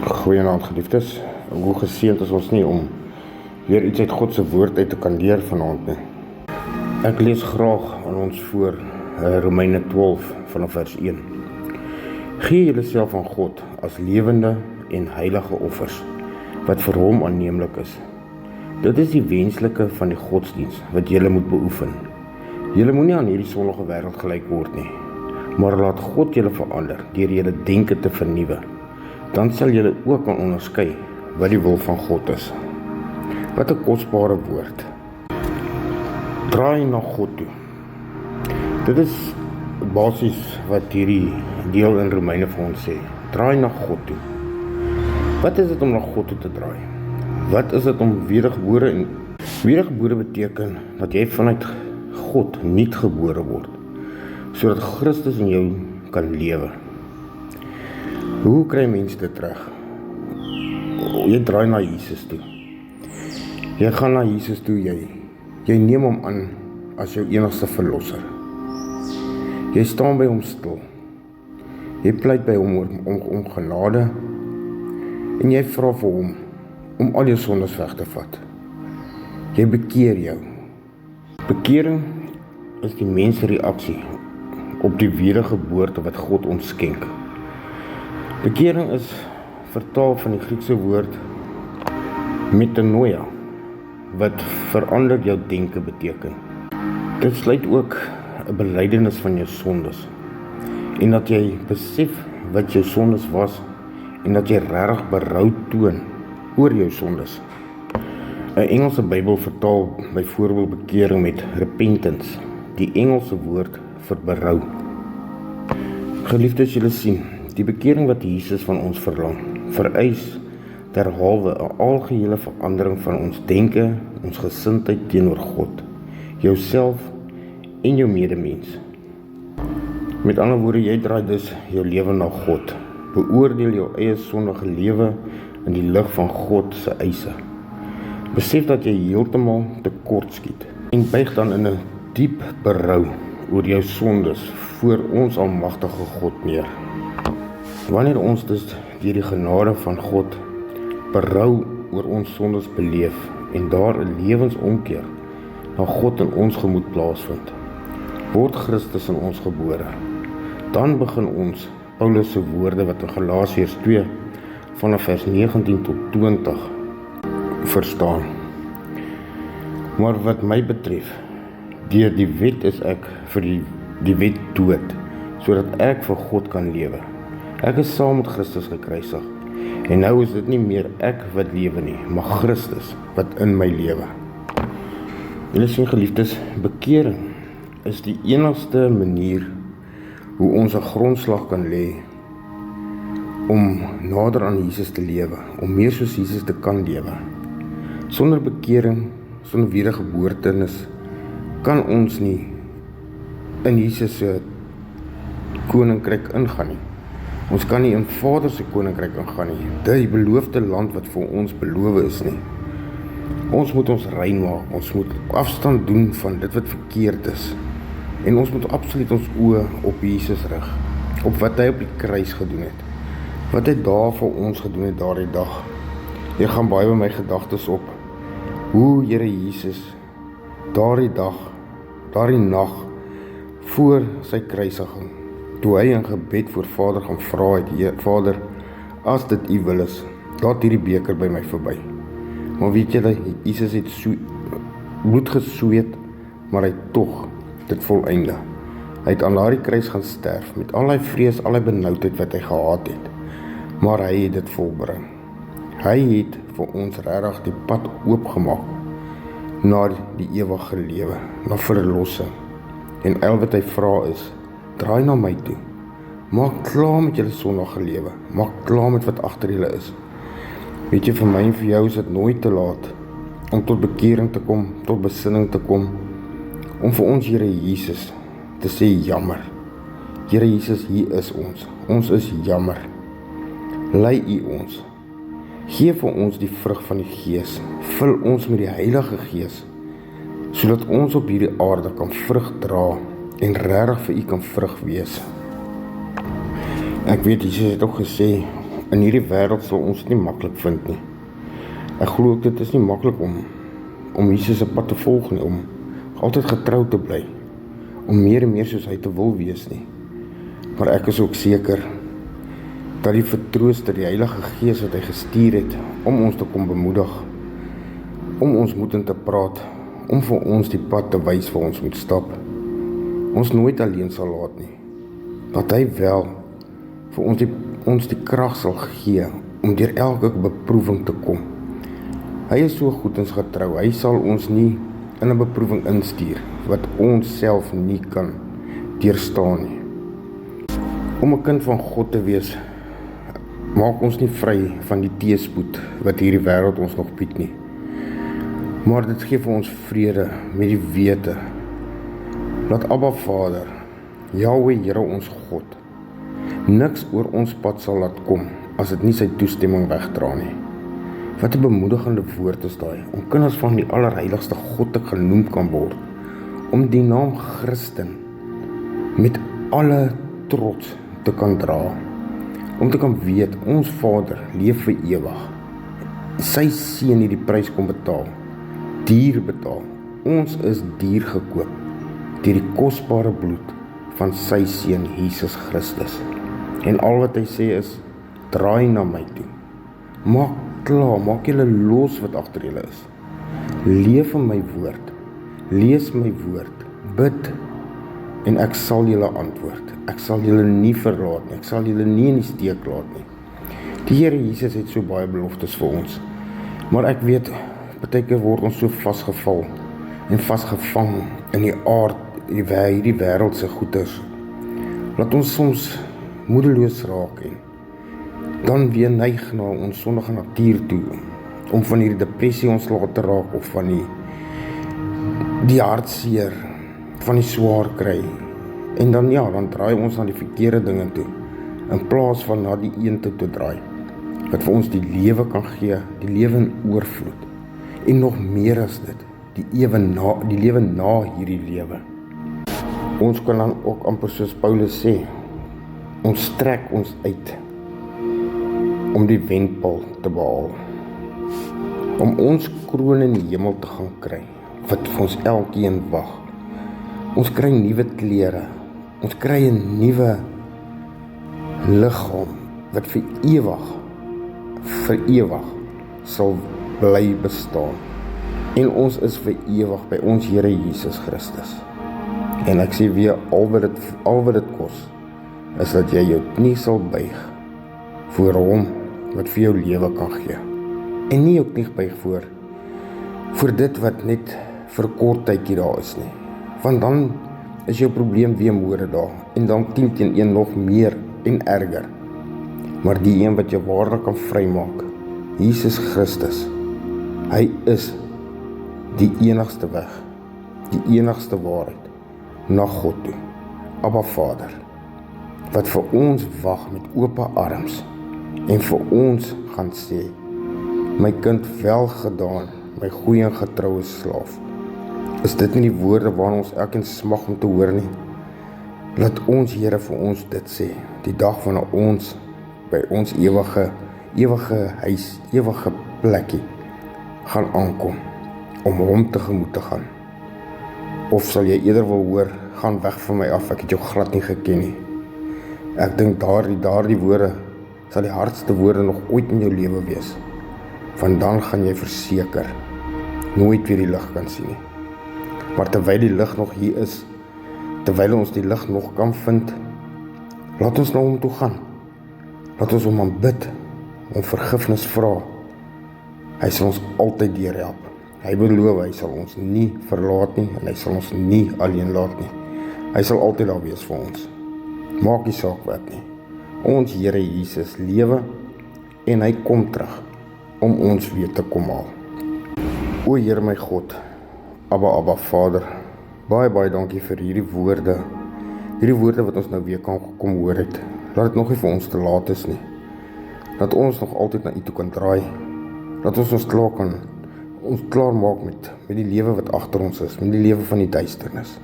Goeienaand geliefdes, hoe geseënd is ons nie om weer iets uit God se woord uit te kan leer vanaand nie. Ek lees graag aan ons voor Romeine 12 vanaf vers 1. Gee julleself aan God as lewende en heilige offers, wat vir hom aanneemlik is. Dit is die wenslike van die godsdiens wat julle moet beoefen. Julle moenie aan hierdie sondige wêreld gelyk word nie, maar laat God julle verander deur julle denke te vernuwe. Dan sal julle ook kan onderskei wat die wil van God is. Wat 'n kosbare woord. Draai na God toe. Dit is basies wat hierdie deel in Romeine vir ons sê. Draai na God toe. Wat is dit om na God toe te draai? Wat is dit om wedergebore? En wedergebore beteken dat jy vanuit God nuut gebore word, sodat Christus in jou kan lewe. Hoe kry mense dit reg? Jy draai na Jesus toe. Jy gaan na Jesus toe, jy neem hom aan as jou enigste verlosser. Jy staan by hom stil. Jy pleit by hom om genade en jy vra vir hom om al jou sondes weg te vat. Jy bekeer jou. Bekering is die mens se reaksie op die wedergeboorte wat God ons skenk. Bekering is vertaal van die Griekse woord metanoia, wat verander jou denke beteken. Dit sluit ook 'n belydenis van jou sondes, en dat jy besef wat jou sondes was, en dat jy regtig berou toon oor jou sondes. 'n Engelse Bybel vertaal byvoorbeeld bekering met repentance, die Engelse woord vir berou. Geliefdes, julle sien, die bekering wat Jesus van ons verlang, vereis derhalwe 'n algehele verandering van ons denke, ons gesindheid teenoor God, jouself en jou medemens. Met ander woorde, jy draai dus jou lewe na God. Beoordeel jou eie sondige lewe in die lig van God se eise. Besef dat jy heeltemal tekort skiet en buig dan in 'n diep berou oor jou sondes voor ons almagtige God neer. Wanneer ons dus deur die genade van God berou oor ons sondes beleef en daar 'n lewensomkeer na God in ons gemoed plaasvind, word Christus in ons gebore. Dan begin ons Paulus se woorde wat in Galasiërs 2 vanaf vers 19 tot 20 verstaan. Maar wat my betref, deur die wet is ek vir die wet dood, sodat ek vir God kan lewe. Ek is saam met Christus gekruisig, en nou is dit nie meer ek wat lewe nie, maar Christus wat in my lewe. Julle sien geliefdes, bekering is die enigste manier hoe ons 'n grondslag kan lê om nader aan Jesus te lewe, om meer soos Jesus te kan lewe. Sonder bekering, sonder wedergeboortenis, kan ons nie in Jesus se koninkryk ingaan nie. Ons kan nie in Vader se koninkryk ingaan nie, die beloofde land wat vir ons beloof is nie. Ons moet ons rein maak, ons moet afstand doen van dit wat verkeerd is, en ons moet absoluut ons oë op Jesus rig, op wat hy op die kruis gedoen het, wat hy daar vir ons gedoen het daardie dag. Jy gaan baie by my gedagtes op hoe Here Jesus daardie dag, daardie nag voor sy kruisiging, toe hy in gebed voor Vader gaan vra het, Vader, as dit u wil is, laat hierdie beker by my verby. Maar weet julle, Jesus het bloed gesweet, maar hy tog dit volëinde. Hy het aan daardie kruis gaan sterf, met al die vrees, al die benoudheid wat hy gehad het, maar hy het dit volbring. Hy het vir ons regtig die pad oopgemaak na die ewige lewe, na verlossing. En al wat hy vra is, draai na my toe. Maak klaar met julle sondige lewe. Maak klaar met wat agter julle is. Weet jy, vir my en vir jou is dit nooit te laat om tot bekering te kom, tot besinning te kom, om vir ons Here Jesus te sê jammer. Here Jesus, hier is ons. Ons is jammer. Lei u ons. Gee vir ons die vrug van die Gees. Vul ons met die Heilige Gees, sodat ons op hierdie aarde kan vrug dra en regtig vir u kan vrug wees. Ek weet, Jesus het ook gesê In hierdie wêreld sal ons dit nie maklik vind nie. Ek glo ook dit is nie maklik om Jesus se pad te volg nie, om altyd getrou te bly, om meer en meer soos hy te wil wees nie. Maar ek is ook seker dat die vertrooster, die Heilige Gees wat hy gestuur het, om ons te kom bemoedig, om ons moed in te praat, om vir ons die pad te wys waar ons moet stap, ons nooit alleen sal laat nie. Dat hy wel vir ons die krag sal gee om deur elke beproewing te kom. Hy is so goed ons getrou, hy sal ons nie in 'n beproewing instuur wat ons self nie kan deurstaan nie. Om 'n kind van God te wees, maak ons nie vry van die teëspoed wat hierdie wêreld ons nog bied nie. Maar dit gee vir ons vrede met die wete dat Abba Vader, Jahweh Here ons God, niks oor ons pad sal laat kom as dit nie sy toestemming wegdra nie. Wat 'n bemoedigende woord is daai, om kinders van die allerheiligste God te genoem kan word, om die naam Christen met alle trots te kan dra, om te kan weet, ons Vader leef vir ewig. Sy seun het die prys kom betaal, duur betaal. Ons is duur gekoop deur die kosbare bloed van sy seun Jesus Christus. En al wat hy sê is, draai na my toe. Maak klaar, maak julle los wat agter julle is. Leef in my woord, lees my woord, bid, en ek sal julle antwoord. Ek sal julle nie verlaat nie, ek sal julle nie in die steek laat nie. Die Here Jesus het so baie beloftes vir ons, maar ek weet, baie keer word ons so vasgeval en vasgevang in die aard, hierdie wêreldse goeders, laat ons soms moedeloos raak en dan weer neig na ons sondige natuur toe, om van hierdie depressie ontslae te raak, of van die hartseer, van die swaar kry, en dan draai ons na die verkeerde dinge toe, in plaas van na die een toe te draai, wat vir ons die lewe kan gee, die lewe in oorvloed, en nog meer as dit, die lewe na hierdie lewe. Ons kan dan ook amper soos Paulus sê, ons strek ons uit om die wenpaal te behaal, om ons kroon in die hemel te gaan kry, wat vir ons elkeen wag. Ons kry nuwe klere, ons kry 'n nuwe liggaam, wat vir ewig sal bly bestaan. En ons is vir ewig by ons Here Jesus Christus. En ek sê weer, al wat dit kos, is dat jy jou knie sal buig voor hom wat vir jou lewe kan gee. En nie jou knie buig voor dit wat net vir kort tydjie daar is nie. Want dan is jou probleem weer môre daar, en dan 10 teen 1 nog meer en erger. Maar die een wat jou waarlik kan vrymaak, Jesus Christus, hy is die enigste weg, die enigste waarheid na God toe, Abba Vader, wat vir ons wag met oop arms en vir ons gaan sê, my kind, wel gedaan, my goeie en getroue slaaf. Is dit nie die woorde waarna ons elkeen smag om te hoor nie? Laat ons Here vir ons dit sê, die dag wanneer ons by ons ewige huis, ewige plekkie gaan aankom, om hom tegemoet te gaan. Of sal jy eerder wil hoor, gaan weg van my af, ek het jou glad nie geken nie. Ek dink daardie woorde sal die hardste woorde nog ooit in jou lewe wees. Want dan gaan jy verseker nooit weer die lig kan sien nie. Maar terwyl die lig nog hier is, terwyl ons die lig nog kan vind, laat ons na hom toe gaan. Laat ons hom aanbid, om vergifnis vra. Hy sal ons altyd deurhelp. Hy beloof, hy sal ons nie verlaat nie, en hy sal ons nie alleen laat nie. Hy sal altyd daar wees vir ons. Maak nie saak wat nie. Ons Here Jesus lewe, en hy kom terug, om ons weer te kom haal. O Here my God, Abba Vader, baie dankie vir hierdie woorde wat ons nou weer kan kom hoor het. Laat dit nog nie vir ons te laat is nie. Laat ons nog altyd na U toe kan draai. Laat ons klaar maak met die lewe wat agter ons is, met die lewe van die duisternis.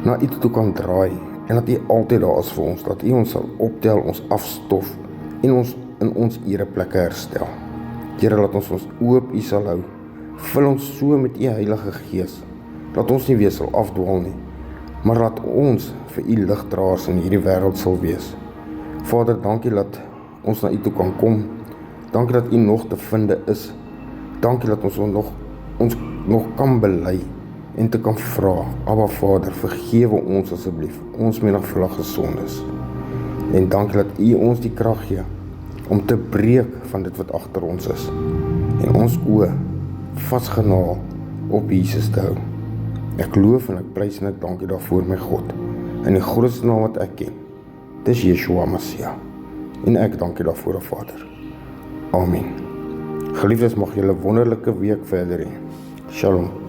Na U toe kan draai, en dat U altyd daar is vir ons, dat U ons sal optel, ons afstof, en ons in ons ereplekke herstel. Here, laat ons oë op U sal hou. Vul ons so met U Heilige Gees, dat ons nie weer sal afdwaal nie, maar laat ons vir U ligdraers in hierdie wêreld sal wees. Vader, dankie dat ons na U toe kan kom. Dankie dat U nog te vinde is. Dankie dat ons nog kan bely en te kan vra, Abba Vader, vergewe ons asseblief, ons menigvuldige sondes. En dankie dat U ons die krag gee om te breek van dit wat agter ons is en ons oë vasgenaal op Jesus te hou. Ek loof en ek prys en ek dank U daarvoor, my God, in die grootste naam wat ek ken. Dis Yeshua Mashiach. En ek dank U daarvoor, Vader. Amen. Geliefdes, mag julle 'n wonderlike week verder hê. Shalom.